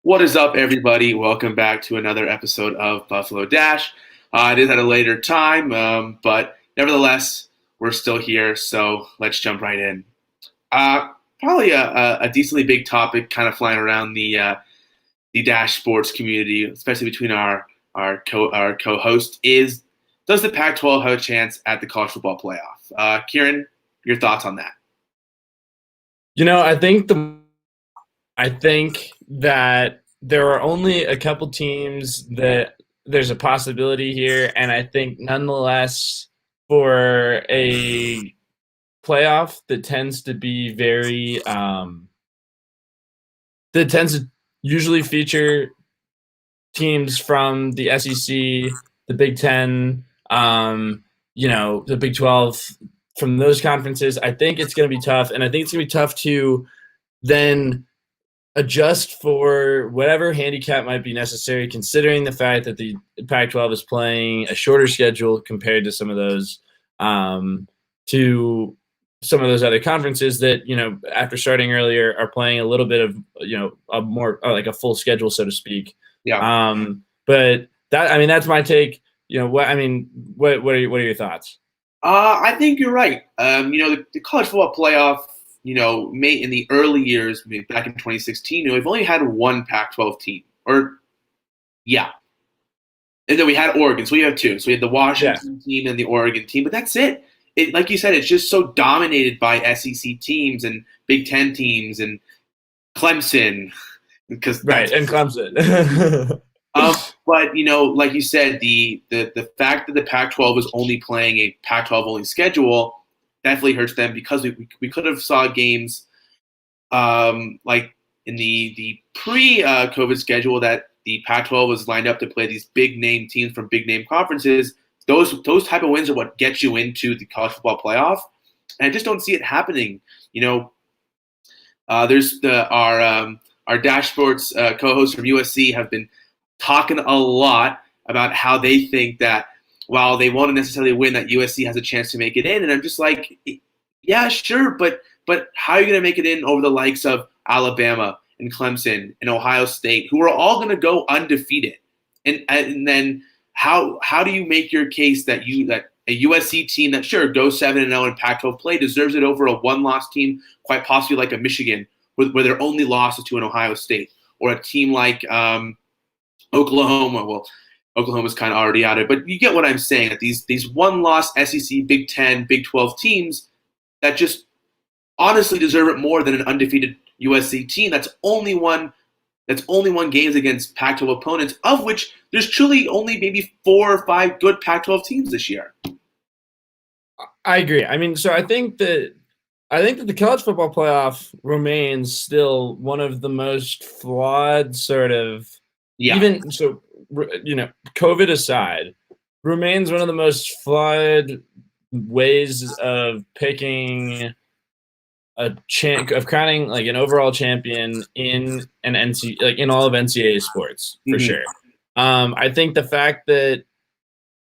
What is up, everybody? Welcome back to another episode of Buffalo Dash. It is at a later time, but nevertheless, we're still here, so let's jump right in. Uh, Probably a decently big topic kind of flying around the Dash sports community, especially between our co-host, is does the Pac-12 have a chance at the college football playoff? Kieran, your thoughts on that? I think that there are only a couple teams that there's a possibility here, and I think nonetheless for a playoff that tends to be very that tends to usually feature teams from the SEC, the Big Ten, the Big 12, from those conferences. I think it's going to be tough, and I think it's going to be tough to then adjust for whatever handicap might be necessary, considering the fact that the Pac-12 is playing a shorter schedule compared to some of those other conferences that, after starting earlier, are playing a little bit of, a more like a full schedule, so to speak. Yeah. But that's my take. What are your thoughts? I think you're right. The college football playoff, may in the early years, back in 2016, we've only had one Pac-12 team, or yeah, and then we had Oregon, so we have two. So we had the Washington team and the Oregon team, but that's it. Like you said, it's just so dominated by SEC teams and Big Ten teams and Clemson, because and Clemson. But like you said, the fact that the Pac-12 was only playing a Pac-12 only schedule definitely hurts them, because we could have saw games like in the pre-COVID schedule that the Pac-12 was lined up to play these big name teams from big name conferences. Those type of wins are what get you into the college football playoff, and I just don't see it happening. There's our Dash Sports co-hosts from USC have been talking a lot about how they think that while they won't necessarily win, that USC has a chance to make it in. And I'm just like, yeah, sure, but how are you going to make it in over the likes of Alabama and Clemson and Ohio State, who are all going to go undefeated? And then how do you make your case that a USC team that sure goes 7-0 in Pac-12 play deserves it over a one-loss team, quite possibly like a Michigan, where their only loss is to an Ohio State, or a team like Oklahoma? Well, Oklahoma's kind of already out of it, but you get what I'm saying, that these one-loss SEC, Big 10, Big 12 teams that just honestly deserve it more than an undefeated USC team that's only won games against Pac-12 opponents, of which there's truly only maybe 4 or 5 good Pac-12 teams this year. I agree. So I think that the college football playoff remains still one of the most flawed sort of, even so, COVID aside, remains one of the most flawed ways of picking of crowning like an overall champion in an in all of NCAA sports, for sure. I think the fact that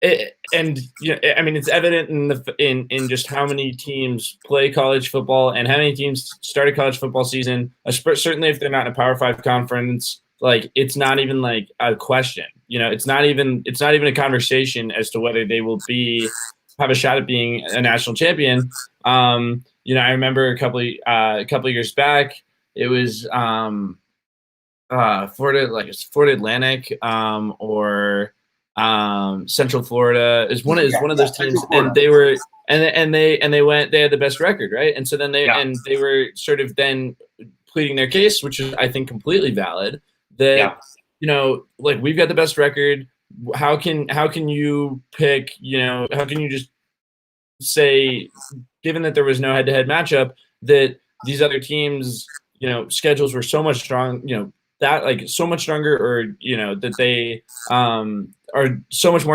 it's evident in just how many teams play college football and how many teams start a college football season. Certainly, if they're not in a Power 5 conference, like it's not even like a question. It's not even a conversation as to whether they will have a shot at being a national champion. I remember a couple of years back, it was Florida Atlantic or Central Florida is one of those teams, and they were they had the best record, right? And so then they were sort of then pleading their case, which is, I think, completely valid. That like, we've got the best record. How can you pick? How can you just say, given that there was no head-to-head matchup, that these other teams, schedules were so much strong, that like so much stronger, or that they are so much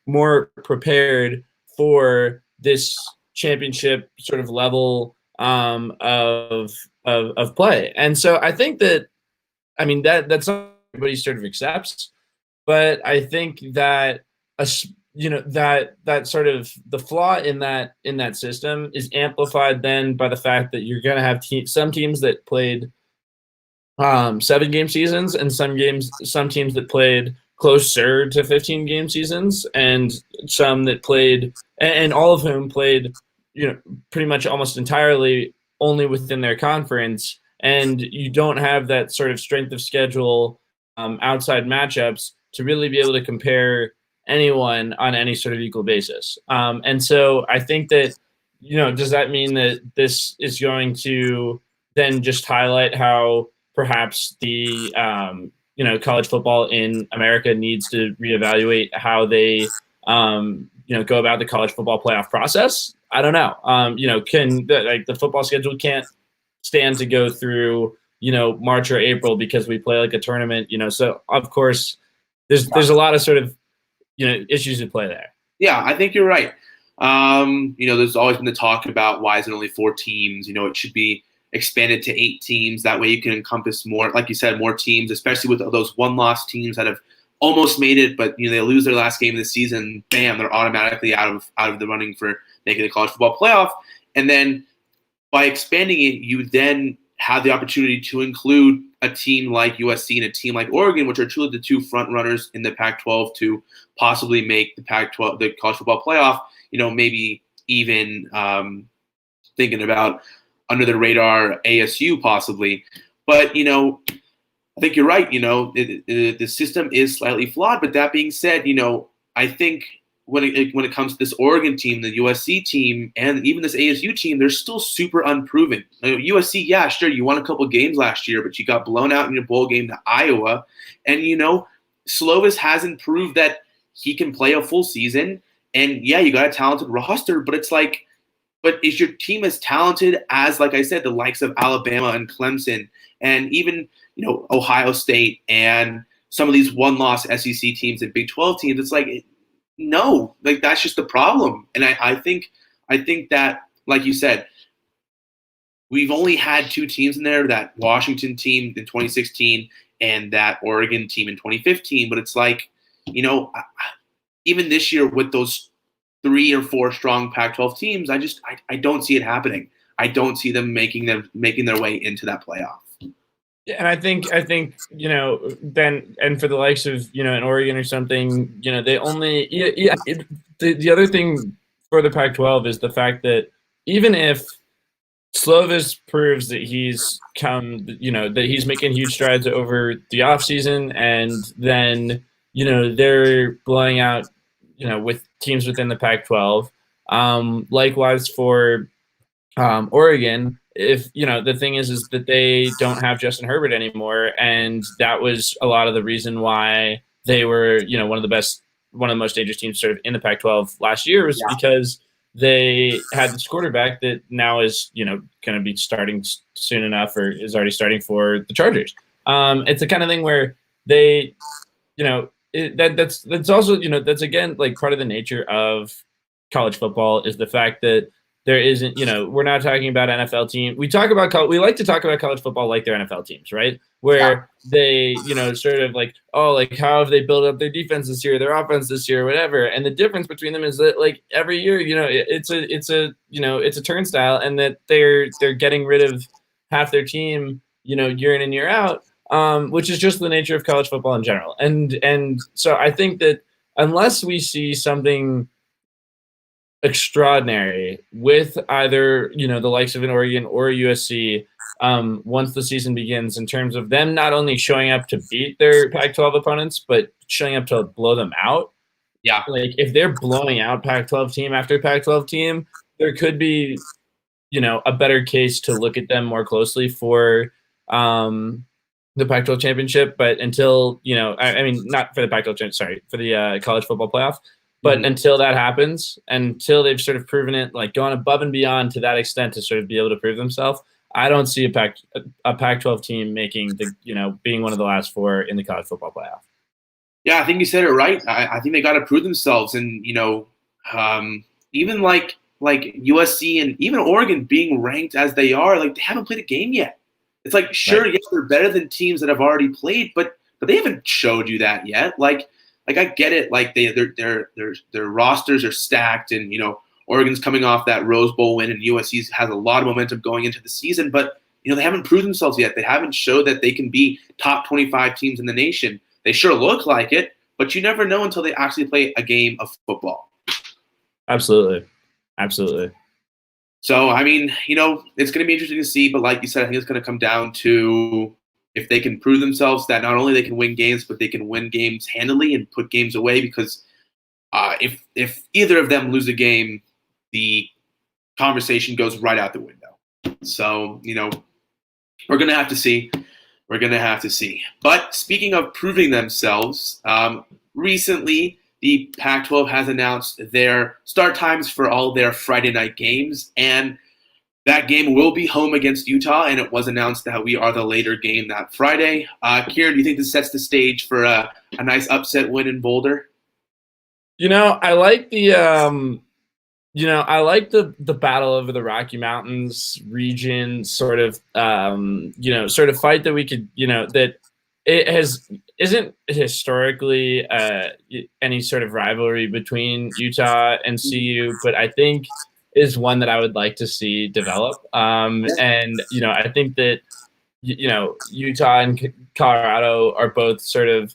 more prepared for this championship sort of level of play. And so I think that, that's not everybody sort of accepts, but I think that that sort of the flaw in that system is amplified then by the fact that you're going to have some teams that played 7-game seasons, and some teams that played closer to 15-game seasons, and some that played, and all of whom played, pretty much almost entirely only within their conference. And you don't have that sort of strength of schedule, outside matchups to really be able to compare anyone on any sort of equal basis. And so I think that, does that mean that this is going to then just highlight how perhaps the college football in America needs to reevaluate how they go about the college football playoff process? I don't know. The football schedule can't stand to go through March or April because we play like a tournament. So of course there's a lot of sort of issues at play there. Yeah, I think you're right. There's always been the talk about why is it only 4 teams? It should be expanded to 8 teams. That way you can encompass more, like you said, more teams, especially with those one-loss teams that have almost made it, but they lose their last game of the season. Bam, they're automatically out of the running for making the college football playoff. And then by expanding it, you then have the opportunity to include a team like USC and a team like Oregon, which are truly the 2 front runners in the Pac-12 to possibly make the Pac-12, the college football playoff. Maybe even thinking about under the radar ASU possibly. But, I think you're right. The system is slightly flawed. But that being said, I think when it comes to this Oregon team, the USC team, and even this ASU team, they're still super unproven. USC, yeah, sure, you won a couple games last year, but you got blown out in your bowl game to Iowa. And, Slovis hasn't proved that he can play a full season. And, yeah, you got a talented roster, but it's like, but is your team as talented as, like I said, the likes of Alabama and Clemson and even, Ohio State and some of these one-loss SEC teams and Big 12 teams? It's like, no, like that's just the problem. And I think that, like you said, we've only had 2 teams in there, that Washington team in 2016 and that Oregon team in 2015. But it's like, even this year with those 3 or 4 strong Pac-12 teams, I don't see it happening. I don't see them making their way into that playoff. Yeah, and I think then, and for the likes of in Oregon or something, they only the other thing for the Pac-12 is the fact that even if Slovis proves that he's that he's making huge strides over the offseason, and then they're blowing out with teams within the Pac-12. Likewise for Oregon, if the thing is that they don't have Justin Herbert anymore, and that was a lot of the reason why they were one of the most dangerous teams sort of in the Pac-12 last year, was because they had this quarterback that now is going to be starting soon enough, or is already starting for the Chargers. It's the kind of thing where they that's also that's again like part of the nature of college football, is the fact that there isn't, we're not talking about NFL team. We like to talk about college football like they're NFL teams, right? Where they, sort of like, oh, like how have they built up their defense this year, their offense this year, or whatever. And the difference between them is that like every year, it's a turnstile, and that they're getting rid of half their team, year in and year out, which is just the nature of college football in general. And so I think that unless we see something extraordinary with either the likes of an Oregon or USC once the season begins, in terms of them not only showing up to beat their Pac-12 opponents, but showing up to blow them out. Yeah, like if they're blowing out Pac-12 team after Pac-12 team, there could be a better case to look at them more closely for the Pac-12 championship. But until I mean not for the Pac-12 championship, sorry, for the college football playoff. But until that happens, until they've sort of proven it, like gone above and beyond to that extent to sort of be able to prove themselves, I don't see a Pac-12 team making being one of the last 4 in the college football playoff. Yeah, I think you said it right. I think they got to prove themselves, and even like USC and even Oregon being ranked as they are, like they haven't played a game yet. It's like sure, yes, they're better than teams that have already played, but they haven't showed you that yet. Like I get it, like their rosters are stacked, and Oregon's coming off that Rose Bowl win, and USC has a lot of momentum going into the season. But they haven't proved themselves yet. They haven't showed that they can be top 25 teams in the nation. They sure look like it, but you never know until they actually play a game of football. Absolutely. Absolutely. So, I mean, it's going to be interesting to see. But like you said, I think it's going to come down to if they can prove themselves that not only they can win games, but they can win games handily and put games away. Because if either of them lose a game, the conversation goes right out the window. So, we're going to have to see. We're going to have to see. But speaking of proving themselves, recently the Pac-12 has announced their start times for all their Friday night games, and that game will be home against Utah, and it was announced that we are the later game that Friday. Kieran, do you think this sets the stage for a nice upset win in Boulder? I like the the battle over the Rocky Mountains region sort of fight that we could, that it isn't historically any sort of rivalry between Utah and CU, but I think is one that I would like to see develop. And I think that Utah and Colorado are both sort of,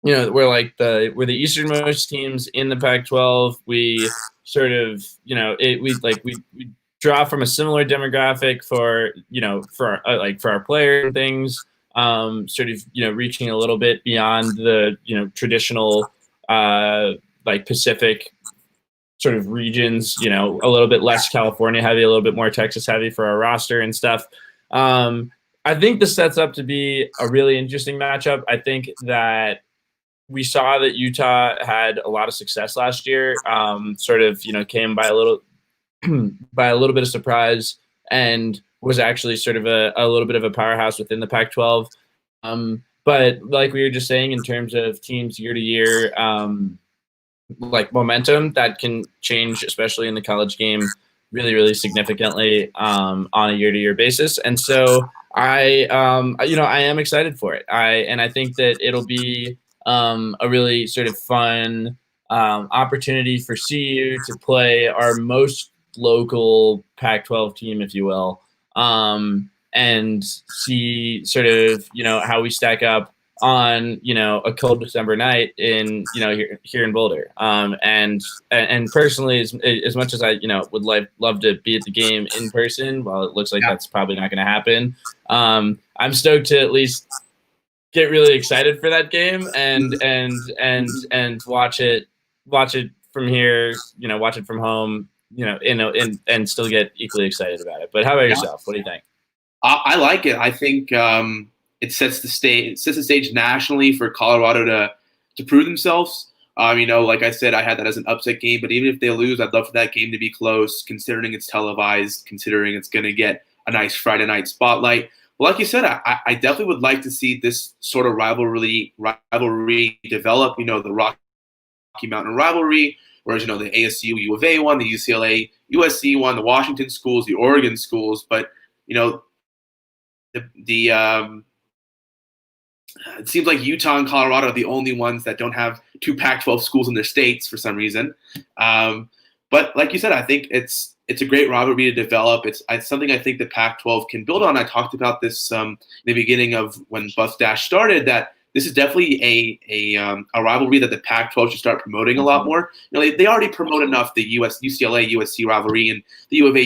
we're the easternmost teams in the Pac-12. We sort of, we draw from a similar demographic for our players and things. Sort of, reaching a little bit beyond the, traditional, Pacific sort of regions, a little bit less California heavy, a little bit more Texas heavy for our roster and stuff. I think this sets up to be a really interesting matchup. I think that we saw that Utah had a lot of success last year, sort of, came by a little bit of surprise and was actually sort of a little bit of a powerhouse within the Pac-12. But like we were just saying, in terms of teams year to year, momentum, that can change, especially in the college game, really, really significantly on a year to year basis. And so I am excited for it. I think that it'll be a really sort of fun opportunity for CU to play our most local Pac-12 team, if you will, and see sort of, how we stack up on, a cold December night in, here in Boulder. And personally, as much as I, would love to be at the game in person, well, it looks like that's probably not going to happen. I'm stoked to at least get really excited for that game and watch it from here, watch it from home, and still get equally excited about it. But how about yourself? What do you think? I like it. I think it sets the stage nationally for Colorado to prove themselves. Like I said, I had that as an upset game, but even if they lose, I'd love for that game to be close, considering it's televised, considering it's going to get a nice Friday night spotlight. Well, like you said, I definitely would like to see this sort of rivalry develop. The Rocky Mountain rivalry, whereas the ASU U of A one, the UCLA USC one, the Washington schools, the Oregon schools, but it seems like Utah and Colorado are the only ones that don't have two Pac-12 schools in their states for some reason. But like you said, I think it's a great rivalry to develop. It's something I think the Pac-12 can build on. I talked about this in the beginning of when Buff Dash started, that this is definitely a rivalry that the Pac-12 should start promoting a lot more. They already promote enough the UCLA USC rivalry and the U of A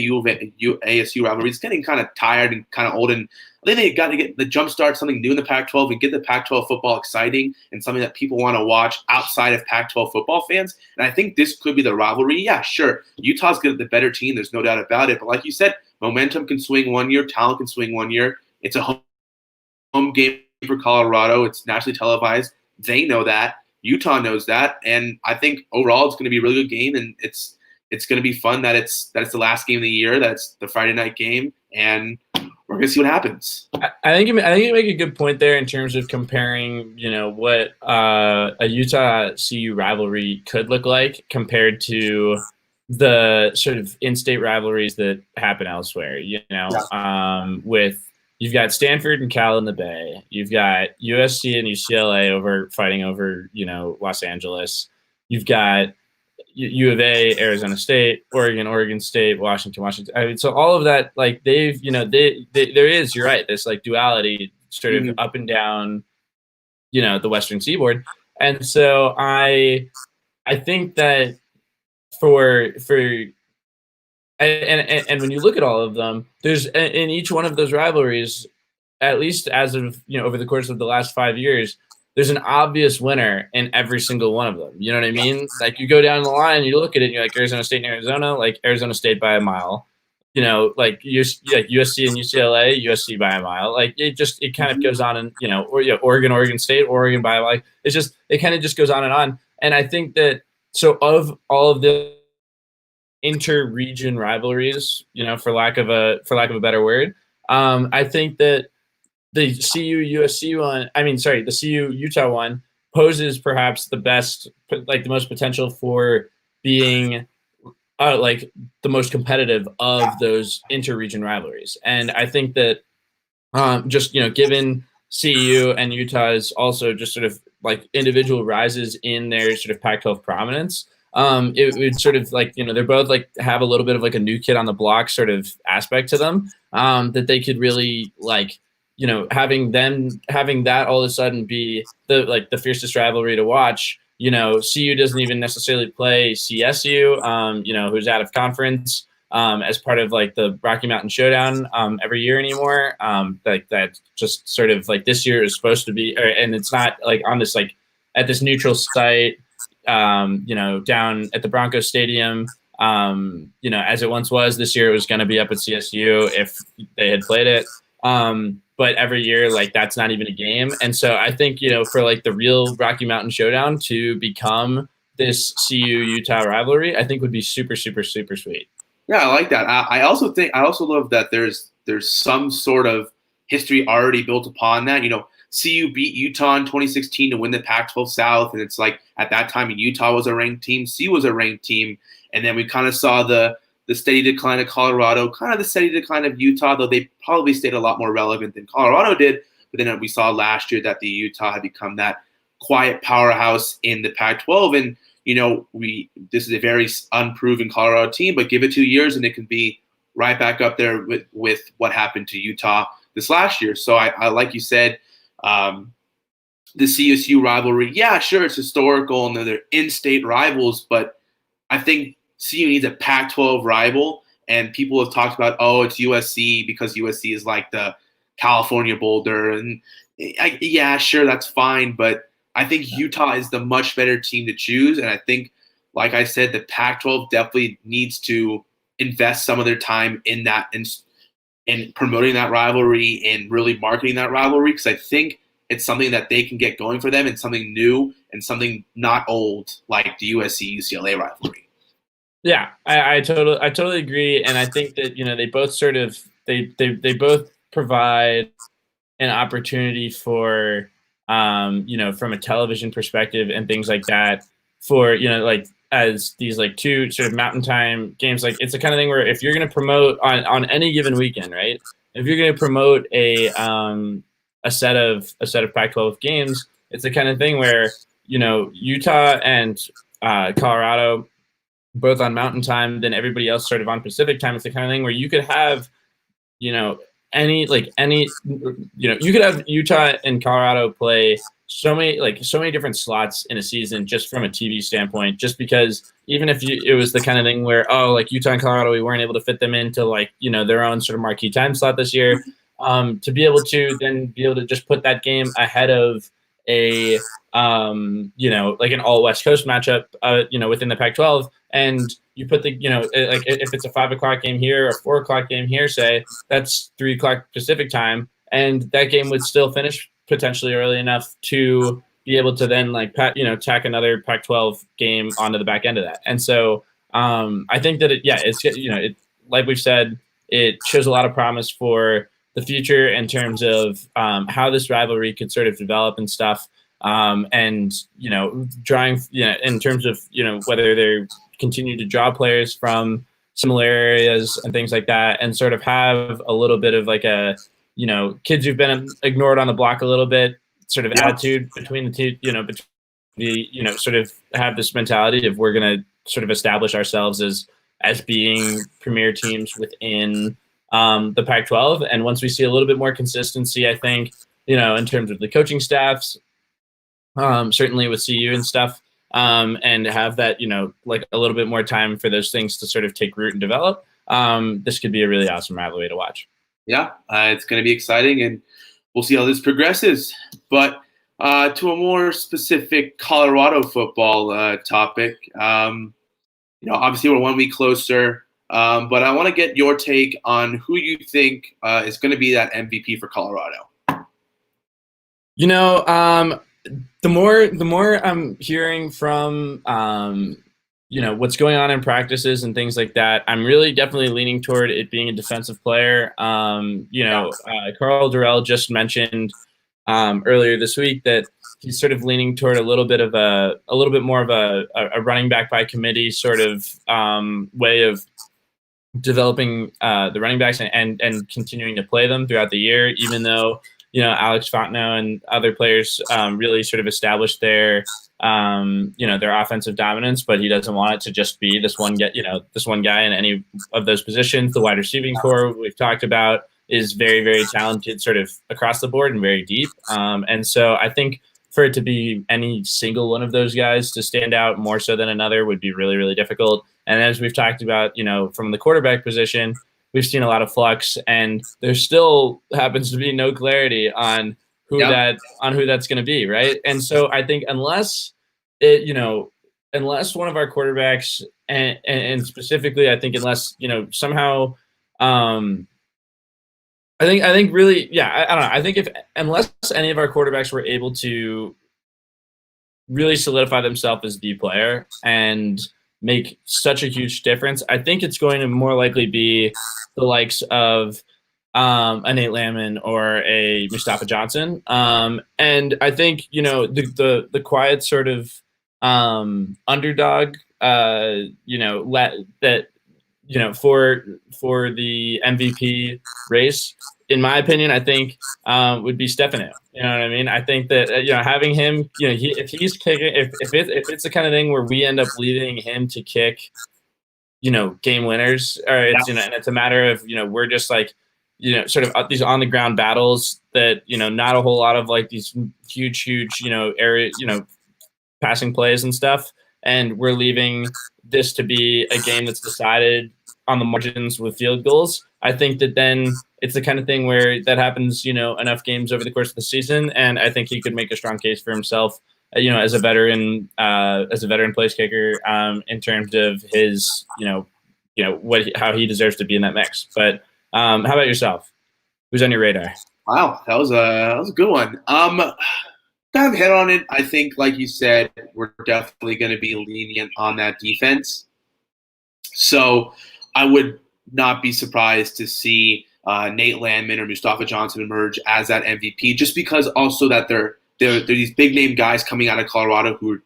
ASU rivalry. It's getting kind of tired and kind of old, and I think they got to get the jumpstart something new in the Pac-12 and get the Pac-12 football exciting and something that people want to watch outside of Pac-12 football fans. And I think this could be the rivalry. Yeah, sure, Utah's good at the better team. There's no doubt about it. But like you said, momentum can swing one year, talent can swing one year. It's a home game for Colorado. It's nationally televised. They know that. Utah knows that. And I think overall it's going to be a really good game, and it's going to be fun that it's the last game of the year, that's the Friday night game, and we're going to see what happens. I think you make a good point there in terms of comparing, what a Utah CU rivalry could look like compared to the sort of in-state rivalries that happen elsewhere. With you've got Stanford and Cal in the Bay, you've got USC and UCLA fighting over Los Angeles. You've got U of A, Arizona State, Oregon State, Washington. I mean, so all of that, like they've, there is, you're right, this like duality sort of up and down, the Western Seaboard. And so I think that for and when you look at all of them, there's in each one of those rivalries, at least as of over the course of the last 5 years, there's an obvious winner in every single one of them. You know what I mean? Like you go down the line, you look at it, and you're like Arizona State and Arizona, like Arizona State by a mile. Like USC and UCLA, USC by a mile. Like it kind of goes on, and Oregon State, Oregon by a mile. It kind of just goes on and on. And I think that so of all of the inter-region rivalries, for lack of a better word, I think that the CU USC one, the CU Utah one poses perhaps the best, like the most potential for being like the most competitive of those inter-region rivalries. And I think that given CU and Utah's also just sort of like individual rises in their sort of Pac-12 prominence, it would sort of like, they're both like have a little bit of like a new kid on the block sort of aspect to them, that they could really like, having that all of a sudden be the fiercest rivalry to watch. CU doesn't even necessarily play CSU, who's out of conference, as part of like the Rocky Mountain Showdown every year anymore. Like that just sort of like this year is supposed to be, and it's not like on this like at this neutral site, down at the Broncos Stadium, as it once was. This year it was going to be up at CSU if they had played it. But every year, like that's not even a game. And so I think, for like the real Rocky Mountain Showdown to become this CU Utah rivalry, I think would be super, super, super sweet. Yeah, I like that. I also love that there's some sort of history already built upon that. CU beat Utah in 2016 to win the Pac-12 South, and it's like at that time Utah was a ranked team, CU was a ranked team, and then we kind of saw the steady decline of Colorado, kind of the steady decline of Utah, though they probably stayed a lot more relevant than Colorado did. But then we saw last year that the Utah had become that quiet powerhouse in the Pac-12, and this is a very unproven Colorado team, but give it 2 years and it can be right back up there with what happened to Utah this last year. So I like you said, the CSU rivalry, yeah, sure, it's historical and they're in-state rivals, but I think CU needs a Pac-12 rival, and people have talked about, it's USC because USC is like the California Boulder, and yeah, sure, that's fine, but I think Utah is the much better team to choose, and I think, like I said, the Pac-12 definitely needs to invest some of their time in that, in promoting that rivalry and really marketing that rivalry, because I think it's something that they can get going for them and something new and something not old like the USC UCLA rivalry. Yeah, I totally agree, and I think that they both sort of they both provide an opportunity for from a television perspective and things like that for like as these like two sort of mountain time games. Like it's the kind of thing where if you're going to promote on any given weekend, right? If you're going to promote a set of Pac-12 games, it's the kind of thing where Utah and Colorado both on mountain time, then everybody else sort of on Pacific time. It's the kind of thing where you could have, you could have Utah and Colorado play so many different slots in a season just from a TV standpoint, just because even if it was the kind of thing where, like Utah and Colorado, we weren't able to fit them into like, their own sort of marquee time slot this year, to be able to just put that game ahead of a, like an all West Coast matchup, within the Pac-12, and you put the, like if it's a 5 o'clock game here or 4 o'clock game here, say that's 3 o'clock Pacific time, and that game would still finish potentially early enough to be able to then like tack another Pac-12 game onto the back end of that. And so I think that it like we've said, it shows a lot of promise for the future in terms of how this rivalry could sort of develop and stuff. And drawing in terms of whether they're continue to draw players from similar areas and things like that, and sort of have a little bit of like a kids who've been ignored on the block a little bit sort of attitude between the two, sort of have this mentality of we're gonna sort of establish ourselves as being premier teams within the Pac-12. And once we see a little bit more consistency, I think, in terms of the coaching staffs, certainly with CU and stuff, and have that, like a little bit more time for those things to sort of take root and develop, this could be a really awesome rivalry to watch. Yeah, it's going to be exciting, and we'll see how this progresses. But to a more specific Colorado football topic, obviously we're 1 week closer, but I want to get your take on who you think is going to be that MVP for Colorado. The more I'm hearing from what's going on in practices and things like that, I'm really definitely leaning toward it being a defensive player. Carl Durrell just mentioned earlier this week that he's sort of leaning toward a little bit more of a running back by committee sort of way of developing the running backs and continuing to play them throughout the year, even though Alex Fontenot and other players really sort of established their offensive dominance, but he doesn't want it to just be this one guy in any of those positions. The wide receiving core we've talked about is very, very talented sort of across the board and very deep. And so I think for it to be any single one of those guys to stand out more so than another would be really, really difficult. And as we've talked about, from the quarterback position, we've seen a lot of flux, and there still happens to be no clarity on who that's going to be, right? And so I think unless one of our quarterbacks, and specifically, I think unless somehow, I think really, I don't know. I think unless any of our quarterbacks were able to really solidify themselves as the player and make such a huge difference, I think it's going to more likely be the likes of a Nate Landman or a Mustafa Johnson. And I think, the quiet sort of underdog, for the MVP race, in my opinion, I think would be Stefano. You know what I mean? I think that having him, if he's kicking, if it's the kind of thing where we end up leaving him to kick, game winners, or it's and it's a matter of we're just like sort of these on the ground battles that not a whole lot of like these huge area passing plays and stuff, and we're leaving this to be a game that's decided on the margins with field goals. I think that then it's the kind of thing where that happens, enough games over the course of the season, and I think he could make a strong case for himself, as a veteran place kicker, in terms of his, how he deserves to be in that mix. But how about yourself? Who's on your radar? Wow, that was a good one. Kind of hit on it. I think, like you said, we're definitely going to be lenient on that defense. So I would not be surprised to see Nate Landman or Mustafa Johnson emerge as that MVP, just because also that they're these big name guys coming out of Colorado who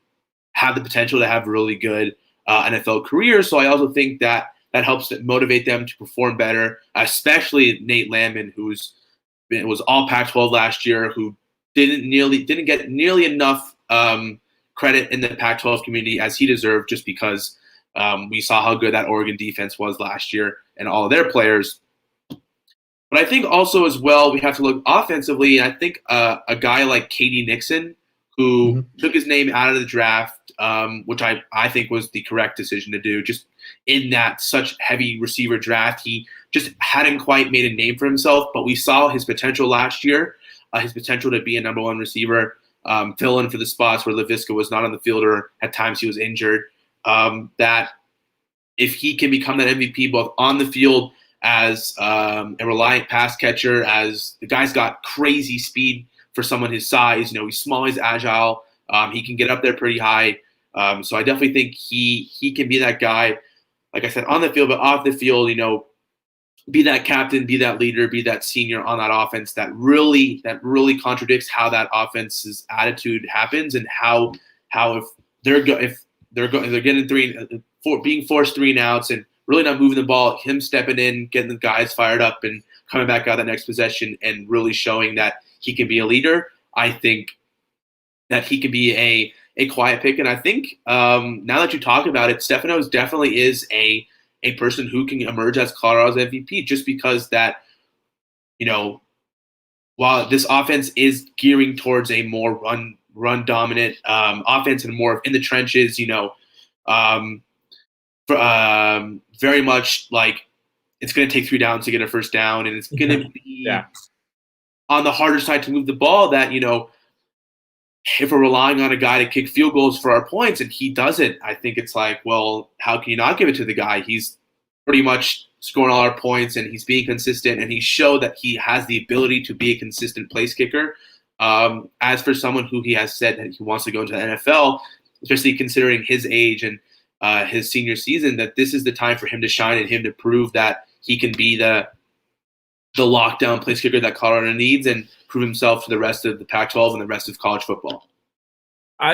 have the potential to have really good NFL careers. So I also think that helps motivate them to perform better, especially Nate Landman, was all Pac-12 last year, who didn't get nearly enough credit in the Pac-12 community as he deserved, just because we saw how good that Oregon defense was last year and all of their players. But I think also as well, we have to look offensively. And I think a guy like Katie Nixon, who took his name out of the draft, which I think was the correct decision to do, just in that such heavy receiver draft. He just hadn't quite made a name for himself, but we saw his potential last year, his potential to be a number one receiver, fill in for the spots where Laviska was not on the field or at times he was injured. That if he can become that MVP both on the field as a reliant pass catcher, as the guy's got crazy speed for someone his size. He's small, he's agile. He can get up there pretty high. So I definitely think he can be that guy, like I said, on the field, but off the field, be that captain, be that leader, be that senior on that offense that really contradicts how that offense's attitude happens, and how if they're getting being forced 3 and outs and really not moving the ball, him stepping in, getting the guys fired up and coming back out that next possession and really showing that he can be a leader. I think that he can be a quiet pick. And I think now that you talk about it, Stefano definitely is a person who can emerge as Colorado's MVP, just because that, while this offense is gearing towards a more run dominant offense and more in the trenches, very much like it's going to take 3 downs to get a first down, and it's going to be on the harder side to move the ball. That if we're relying on a guy to kick field goals for our points and he doesn't, I think it's like, well, how can you not give it to the guy? He's pretty much scoring all our points, and he's being consistent, and he showed that he has the ability to be a consistent place kicker. As for someone who he has said that he wants to go into the NFL, especially considering his age and his senior season, that this is the time for him to shine and him to prove that he can be the lockdown place kicker that Colorado needs and prove himself to the rest of the Pac-12 and the rest of college football.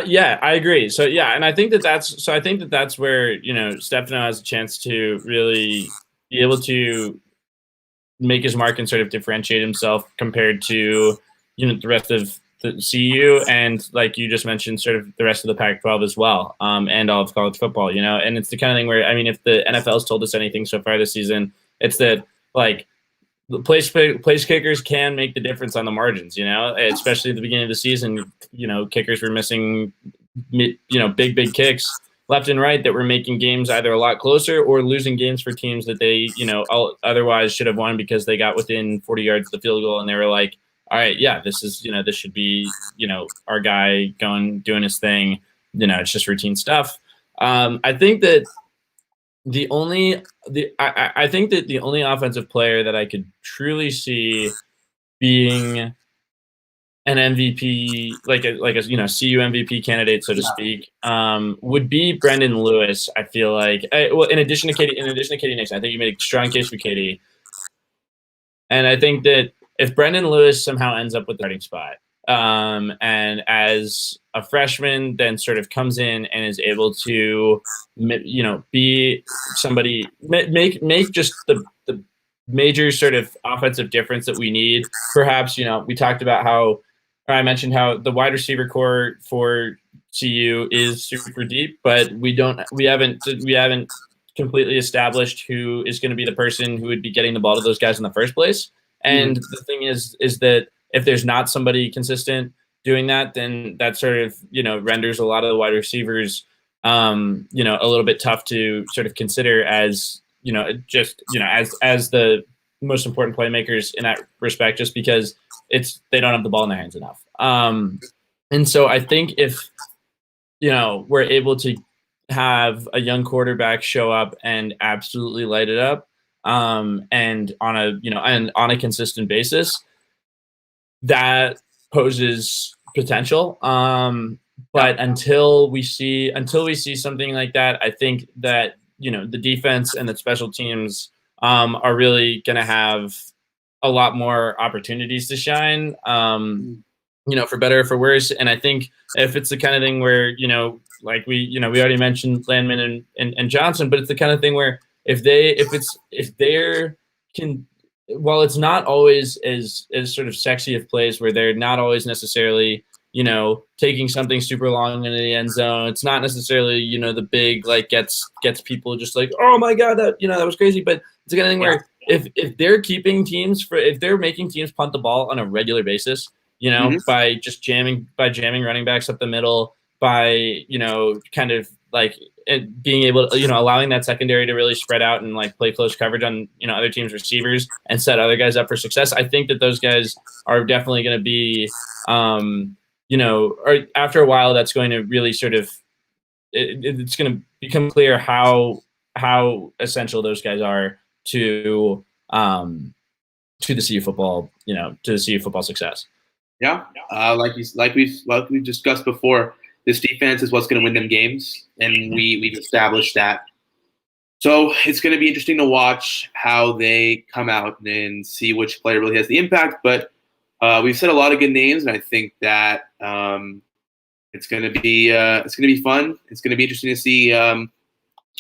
Yeah, I agree. So and I think that's where Stefano has a chance to really be able to make his mark and sort of differentiate himself compared to the rest of the CU and, like you just mentioned, sort of the rest of the Pac-12 as well, and all of college football. And it's the kind of thing where, if the NFL's told us anything so far this season, it's that the place kickers can make the difference on the margins, especially at the beginning of the season. Kickers were missing, big kicks left and right that were making games either a lot closer or losing games for teams that they, otherwise should have won because they got within 40 yards of the field goal and they were like, all right, yeah, this is, this should be, our guy doing his thing. It's just routine stuff. I think that the only offensive player that I could truly see being an MVP, like a CU MVP candidate, so to speak, would be Brendan Lewis. I feel like, in addition to Katie Nixon, I think you made a strong case for Katie, and I think that if Brendan Lewis somehow ends up with the starting spot, and as a freshman, then sort of comes in and is able to, be somebody, make just the major sort of offensive difference that we need. Perhaps, we talked about I mentioned how the wide receiver core for CU is super deep, but we haven't completely established who is going to be the person who would be getting the ball to those guys in the first place. And the thing is that if there's not somebody consistent doing that, then that sort of, renders a lot of the wide receivers, a little bit tough to sort of consider as, as the most important playmakers in that respect, just because they don't have the ball in their hands enough. And so I think if, we're able to have a young quarterback show up and absolutely light it up, and on a consistent basis, that poses potential. But until we see something like that, I think that, the defense and the special teams are really going to have a lot more opportunities to shine, for better or for worse. And I think if it's the kind of thing where, like we already mentioned Landman and Johnson, but it's the kind of thing where while it's not always as sort of sexy of plays where they're not always necessarily, taking something super long into the end zone. It's not necessarily, the big, gets people just like, oh my God, that was crazy. But it's the kind of thing where if they're if they're making teams punt the ball on a regular basis, by just jamming running backs up the middle, by, kind of and being able to, allowing that secondary to really spread out and play close coverage on, other teams' receivers and set other guys up for success. I think that those guys are definitely going to be, or after a while, that's going to really sort of, it's going to become clear how essential those guys are to the CU football, to the CU football success. Yeah, like we've discussed before, this defense is what's going to win them games, and we've established that. So it's going to be interesting to watch how they come out and see which player really has the impact. But we've said a lot of good names, and I think that it's going to be fun. It's going to be interesting to see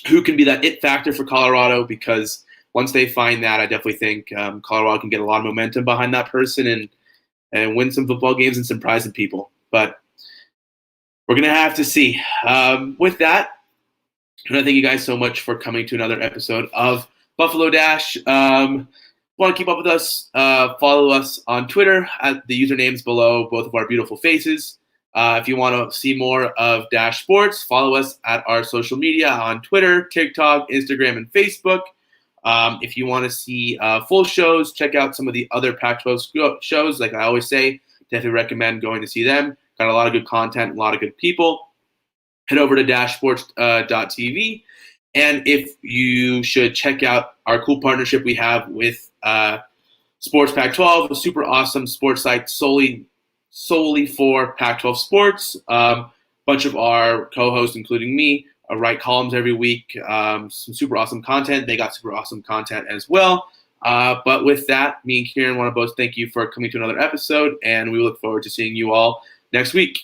who can be that it factor for Colorado, because once they find that, I definitely think Colorado can get a lot of momentum behind that person and win some football games and surprise some people. But we're going to have to see. With that, I want to thank you guys so much for coming to another episode of Buffalo Dash. Want to keep up with us? Follow us on Twitter at the usernames below both of our beautiful faces. If you want to see more of Dash Sports, follow us at our social media on Twitter, TikTok, Instagram, and Facebook. If you want to see full shows, check out some of the other Pac-12 shows. Like I always say, definitely recommend going to see them. Got a lot of good content, a lot of good people. Head over to dashsports.tv. And if you should check out our cool partnership we have with Sports Pac-12, a super awesome sports site solely for Pac-12 sports. Bunch of our co-hosts, including me, write columns every week. Some super awesome content. They got super awesome content as well. But with that, me and Kieran want to both thank you for coming to another episode, and we look forward to seeing you all next week.